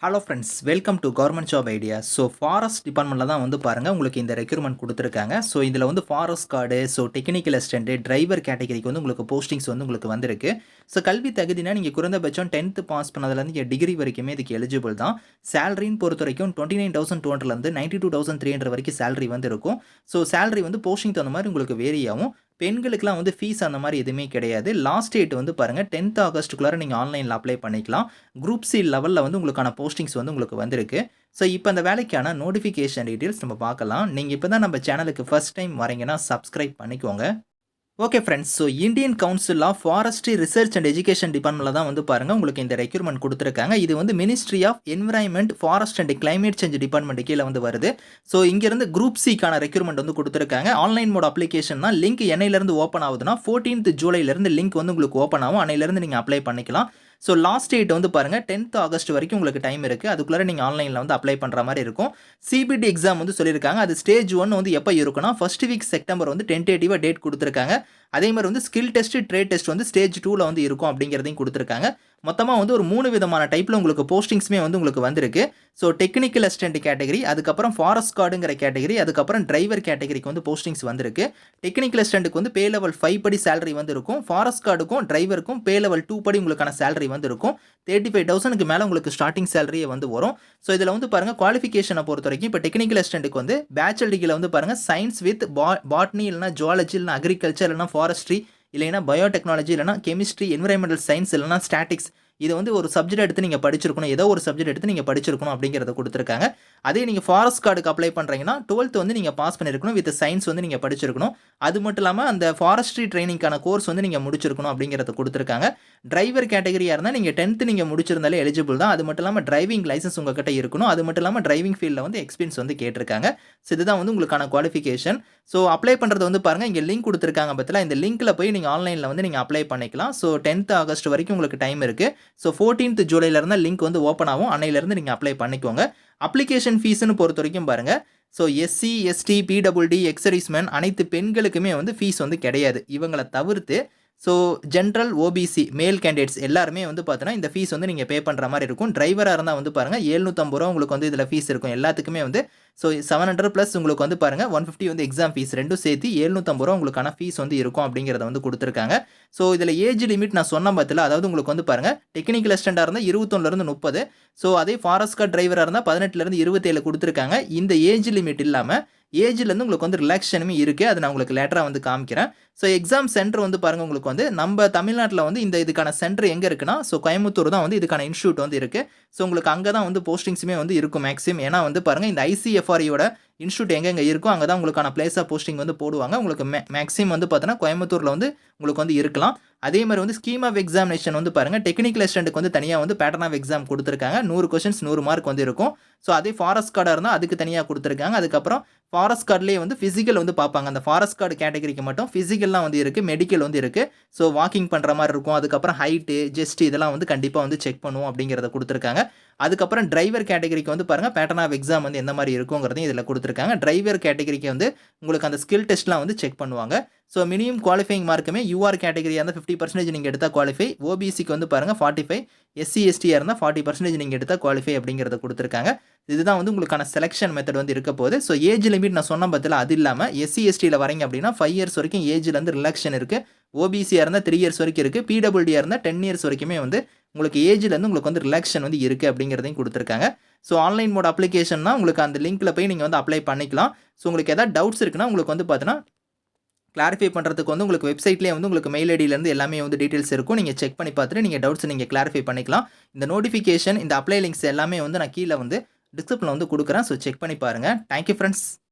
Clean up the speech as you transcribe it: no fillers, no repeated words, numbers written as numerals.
Hello friends, welcome to government job idea. So forest டிபார்ட்மெண்ட்டில் தான் வந்து பாருங்கள் உங்களுக்கு இந்த ரெக்யூர்மெண்ட் கொடுத்துருக்காங்க. ஸோ இதில் வந்து forest card, so technical assistant, driver கேட்டகரிக்கு வந்து உங்களுக்கு போஸ்டிங்ஸ் வந்து உங்களுக்கு வந்திருக்கு. ஸோ கல்வி தகுதினா நீங்கள் குறைந்தபட்சம் 10th பாஸ் பண்ணதுலேருந்து இங்கே டிகிரி வரைக்குமே இதுக்கு எலிஜிபிள் தான். சேலரின்னு பொறுத்த வரைக்கும் 29,200லேருந்து 92,300 வரைக்கும் சேலரி வந்து இருக்கும். ஸோ சேலரி வந்து போஸ்டிங் தகுந்த மாதிரி உங்களுக்கு வேரி ஆகும். பெண்களுக்குலாம் வந்து ஃபீஸ் அந்த மாதிரி எதுவுமே கிடையாது. லாஸ்ட் டேட் வந்து பாருங்கள் 10th ஆகஸ்ட்டுக்குள்ளார நீங்கள் ஆன்லைனில் அப்ளை பண்ணிக்கலாம். குரூப் சி லெவலில் வந்து உங்களுக்கான போஸ்டிங்ஸ் வந்து உங்களுக்கு வந்திருக்கு. ஸோ இப்போ அந்த வேலைக்கான நோட்டிஃபிகேஷன் டீட்டெயில்ஸ் நம்ம பார்க்கலாம். நீங்கள் இப்போ தான் நம்ம சேனலுக்கு ஃபர்ஸ்ட் டைம் வரீங்கன்னா சப்ஸ்கிரைப் பண்ணிக்கோங்க. Okay friends, so Indian council of forestry research and education டிபார்ட்மெண்ட்டில் தான் வந்து பாருங்கள் உங்களுக்கு இந்த ரெக்யூர்மெண்ட் கொடுத்துருக்காங்க. இது வந்து ministry of environment, forest and climate change department கீழே வந்து வருது. ஸோ இங்கேருந்து குரூப் சிக்கான ரெக்யூர்மெண்ட் வந்து கொடுத்துருக்காங்க. ஆன்லைன் மோட் அப்ளிகேஷன் தான். லிங்க் என்னையிலேருந்து ஓப்பன் ஆகுதுன்னா 14th ஜூலைலேருந்து லிங்க் வந்து உங்களுக்கு ஓப்பன் ஆகும். அன்னையிலேருந்து நீங்கள் அப்ளை பண்ணிக்கலாம். ஸோ லாஸ்ட் டேட் வந்து பாருங்கள் 10th ஆகஸ்ட் வரைக்கும் உங்களுக்கு டைம் இருக்குது. அதுக்குள்ளே நீங்கள் ஆன்லைனில் வந்து அப்ளை பண்ணுற மாதிரி இருக்கும். சிபிடி எக்ஸாம் வந்து சொல்லியிருக்காங்க. அது ஸ்டேஜ் 1 வந்து எப்போ இருக்குன்னா ஃபர்ஸ்ட் வீக் செப்டம்பர் வந்து டென்டேட்டிவாக டேட் கொடுத்துருக்காங்க. அதே மாதிரி வந்து ஸ்கில் டெஸ்ட், ட்ரேட் டெஸ்ட் வந்து ஸ்டேஜ் 2ல வந்து இருக்கும் அப்படிங்கிறதையும் கொடுத்துருக்காங்க. மொத்தமாக வந்து ஒரு 3 விதமான டைப்பில் உங்களுக்கு போஸ்டிங்ஸுமே வந்து உங்களுக்கு வந்திருக்கு. ஸோ டெக்னிக்கல் அசிஸ்டன்ட் கேட்டகரி, அதுக்கப்புறம் ஃபாரஸ்ட் கார்டுங்கிற கேட்டகரி, அதுக்கப்புறம் டிரைவர் கேட்டகரிக்கு வந்து போஸ்டிங்ஸ் வந்திருக்கு. டெக்னிக்கல் அசிஸ்டன்ட்டுக்கு வந்து பே லெவல் 5 படி சேலரி வந்து இருக்கும். ஃபாரஸ்ட் கார்டுக்கும் டிரைவருக்கும் பே லெவல் 2 படி உங்களுக்கான சேலரி வந்து இருக்கும். 35,000க்கு மேலே உங்களுக்கு ஸ்டார்டிங் சேலரியே வந்து வரும். ஸோ இதில் வந்து பாருங்கள் குவாலிஃபிகேஷனை பொறுத்த வரைக்கும் இப்போ டெக்னிக்கல் அசிஸ்டன்ட்டுக்கு வந்து பேச்சுலர் டிகிரியில் வந்து பாருங்கள் சயின்ஸ் வித் பாட்னி, இல்லைனா ஜுவாலஜி, இல்லைனா அக்ரிகல்ச்சர், இல்லைனா ஃபாரஸ்ட்ரி, இல்லைனா பயோடெக்னாலஜி, இல்லைனா கெமிஸ்ட்ரி, என்விரான்மெண்டல் சயின்ஸ், இல்லைனா ஸ்டாட்டிக்ஸ், இதை வந்து ஒரு சப்ஜெக்ட் எடுத்து நீங்கள் படிச்சிருக்கணும். ஏதோ ஒரு சப்ஜெக்ட் எடுத்து நீங்கள் படிச்சிருக்கணும் அப்படிங்கிறத கொடுத்துருக்காங்க. அதே நீங்கள் ஃபாரஸ்ட் கார்டுக்கு அப்ளை பண்ணுறீங்கன்னா 12th வந்து நீங்கள் பாஸ் பண்ணியிருக்கணும். வித் சயின்ஸ் வந்து நீங்கள் படிச்சிருக்கணும். அது மட்டும் இல்லாமல் அந்த ஃபாரஸ்ட்ரி ட்ரைனிங்கான கோர்ஸ் வந்து நீங்கள் முடிச்சிருக்கணும் அப்படிங்கிறத கொடுத்துருக்காங்க. டிரைவர் கேட்டகரியாக இருந்தால் நீங்கள் 10th நீங்கள் முடிச்சிருந்தாலே எலிஜிபிள் தான். அது மட்டும் இல்லாமல் டிரைவிங் லைசன்ஸ் உங்ககிட்ட இருக்கணும். அது மட்டும் இல்லாமல் டிரைவிங் ஃபீல்டில் வந்து எக்ஸ்பீரியன்ஸ் வந்து கேட்டிருக்காங்க. ஸோ இதுதான் வந்து உங்களுக்கான குவாலிஃபிகேஷன். ஸோ அப்ளை பண்ணுறது வந்து பாருங்கள் இங்கே லிங்க் கொடுத்துருக்காங்க பற்றில இந்த லிங்க்கில் போய் நீங்கள் ஆன்லைனில் வந்து நீங்கள் அப்ளை பண்ணிக்கலாம். ஸோ 10th ஆகஸ்ட் வரைக்கும் உங்களுக்கு டைம் இருக்குது. ஸோ 14th ஜூலைலேருந்து லிங்க் வந்து ஓப்பன் ஆகும். அன்னையிலேருந்து நீங்கள் அப்ளை பண்ணிக்கோங்க. அப்ளிகேஷன் ஃபீஸ்னு பொறுத்த வரைக்கும் பாருங்கள், so SC, ST, PWD, ex serviceman அனைத்து பெண்களுக்குமே வந்து ஃபீஸ் வந்து கிடையாது. இவங்களை தவிர்த்து so general, OBC, male candidates எல்லாருமே வந்து பார்த்தீங்கன்னா இந்த ஃபீஸ் வந்து நீங்கள் பே பண்ணுற மாதிரி இருக்கும். டிரைவராக இருந்தால் வந்து பாருங்கள் 750 ரூபா உங்களுக்கு வந்து இதில் ஃபீஸ் இருக்கும். எல்லாத்துக்குமே வந்து ஸோ 700 ப்ளஸ் உங்களுக்கு வந்து பாருங்கள் 150 வந்து எக்ஸாம் ஃபீஸ், ரெண்டும் சேர்த்து 750 ரூபா உங்களுக்கான ஃபீஸ் வந்து இருக்கும் அப்படிங்கிறத வந்து கொடுத்துருக்காங்க. ஸோ இதில் ஏஜ் லிமிட் நான் சொன்ன பத்தில், அதாவது உங்களுக்கு வந்து பாருங்கள் டெக்னிக்கல் அசிஸ்டண்டாக இருந்தால் 21லேருந்து 30, ஸோ அதே ஃபாரஸ்ட் கார்டு டிரைவராக இருந்தால் 18லேருந்து 27 கொடுத்துருக்காங்க. இந்த ஏஜ் லிமிட் இல்லாமல் ஏஜ்லேருந்து உங்களுக்கு வந்து ரிலாக்ஷனுமே இருக்குது. அது நான் உங்களுக்கு லேட்டராக வந்து காமிக்கிறேன். ஸோ எக்ஸாம் சென்டர் வந்து பாருங்கள் உங்களுக்கு வந்து நம்ம தமிழ்நாட்டில் வந்து இதுக்கான சென்டர் எங்கே இருக்குன்னா ஸோ கோயம்புத்தூர் தான் வந்து இதுக்கான இன்ஸ்டியூட் வந்து இருக்குது. ஸோ உங்களுக்கு அங்கே தான் வந்து போஸ்டிங்ஸுமே வந்து இருக்கும் மேக்ஸிமம். ஏன்னா வந்து பாருங்கள் இந்த ஐசிஎஃப்ஆரியோட இன்ஸ்டியூட் எங்கெங்கே இருக்கோ அங்கே தான் உங்களுக்கான பிளேஸ் ஆஃப் போஸ்டிங் வந்து போடுவாங்க. உங்களுக்கு மேக்ஸிமம் வந்து பார்த்தீங்கன்னா கோயம்புத்தூரில் வந்து உங்களுக்கு வந்து இருக்கலாம். அதே மாதிரி வந்து ஸ்கீம் ஆஃப் எக்ஸாமினேஷன் வந்து பாருங்கள் டெக்னிக்கல் அசிஸ்டன்ட்டுக்கு வந்து தனியாக வந்து பேட்டர்ன் ஆஃப் எக்ஸாம் கொடுத்துருக்காங்க. 100 கொஸ்டின்ஸ் 100 மார்க் வந்து இருக்கும். ஸோ அதே ஃபாரஸ்ட் கார்டாக இருந்தால் அதுக்கு தனியாக கொடுத்துருக்காங்க. அதுக்கப்புறம் ஃபாரஸ்ட் கார்ட்லேயே வந்து ஃபிசிக்கல் வந்து பார்ப்பாங்க. அந்த ஃபாரஸ்ட் கார்டு கேட்டகரிக்கு மட்டும் ஃபிசிக்கல்லாம் வந்து இருக்குது, மெடிக்கல் வந்து இருக்குது. ஸோ வாக்கிங் பண்ணுற மாதிரி இருக்கும். அதுக்கப்புறம் ஹைட்டு, ஜெஸ்ட் இதெல்லாம் வந்து கண்டிப்பாக வந்து செக் பண்ணுவோம் அப்படிங்கிறத கொடுத்துருக்காங்க. அதுக்கப்புறம் டிரைவர் கேட்டகரிக்கு வந்து பாருங்கள் பேட்டர்ன் ஆஃப் எக்ஸாம் வந்து எந்த மாதிரி இருக்குங்கிறதையும் இதில் கொடுத்துருக்காங்க. டிரைவர் கேட்டகரிக்கு வந்து உங்களுக்கு அந்த ஸ்கில் டெஸ்ட்லாம் வந்து செக் பண்ணுவாங்க. ஸோ மினிமம் குவாலிஃபைங் மார்க்குமே யூஆர் கேட்டகரியாக இருந்தால் 50% நீங்கள் எடுத்தால் குவாலிஃபை, ஓபிசிக்கு வந்து பாருங்கள் 45, எஸ்சி எஸ்டியாக இருந்தால் 40% நீங்கள் எடுத்தால் குவாலிஃபை அப்படிங்கிறத கொடுத்துருக்காங்க. இதுதான் வந்து உங்களுக்கான செலெக்ஷன் மெத்தட் வந்து இருக்க போகுது. ஸோ ஏஜ் லிமிட் நான் சொன்ன பத்தில் அது இல்லாமல் எஸ்சி எஸ்டியில் வரீங்க அப்படின்னா 5 இயர்ஸ் வரைக்கும் ஏஜ்லேருந்து ரிலாக்ஷன் இருக்குது. ஓபிசியாக இருந்தால் 3 இயர்ஸ் வரைக்கும் இருக்குது. பிடபிள்டியாக இருந்தால் 10 இயர்ஸ் வரைக்குமே வந்து உங்களுக்கு ஏஜ்லேருந்து உங்களுக்கு வந்து ரிலாக்ஷன் வந்து இருக்குது அப்படிங்கிறதையும் கொடுத்துருக்காங்க. ஸோ ஆன்லைன் மோட் அப்ளிகேஷன்னா உங்களுக்கு அந்த லிங்க்கில் போய் நீங்கள் வந்து அப்ளை பண்ணிக்கலாம். ஸோ உங்களுக்கு எதாவது டவுட்ஸ் இருக்குன்னா உங்களுக்கு வந்து பார்த்தீங்கன்னா கிளாரிஃபை பண்ணுறதுக்கு வந்து உங்களுக்கு வெப்சைட்லேயே வந்து உங்களுக்கு மெயில் ஐடியிலேருந்து எல்லாமே வந்து டீட்டெயில்ஸ் இருக்கும். நீங்கள் செக் பண்ணி பார்த்துட்டு நீங்கள் டவுட்ஸ் நீங்கள் கிளாரிஃபை பண்ணிக்கலாம். இந்த நோட்டிஃபிகேஷன், இந்த அப்ளை லிங்க்ஸ் எல்லாமே வந்து நான் கீழே வந்து டிஸ்கிரிப்ஷனில் வந்து கொடுக்குறேன். ஸோ செக் பண்ணி பாருங்கள். Thank you friends.